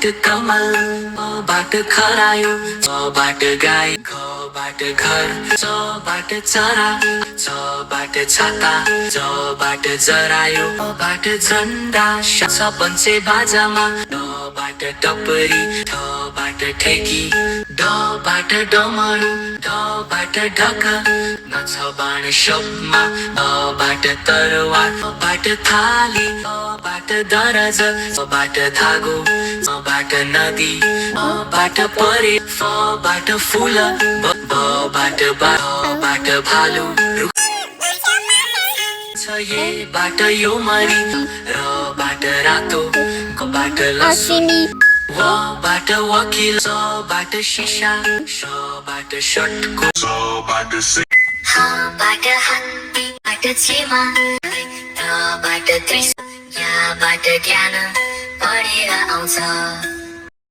बाट कमल बाट खरायो बाट गाई बाट घर बाट चरा बाट छाता बाट जरायो बाट झन्डा पञ्चे बाजामा बाट टपरी बाट ठेकी बाट डमरू बाट ढका नछ बाण शब्दमा बाट तरवार बाट थाली बाट दरज बाट धागो बाट नदी बाट परे बाट फुल बाट बाट भालु बाट यो मरी बाट रातो बाट लक्ष्मी बाट वकिल बाट शिशा बाट षटको बाट बाट हत्ती बाट छेमा बाट त्रिशूल बाट ज्ञान पढेर आउँछ।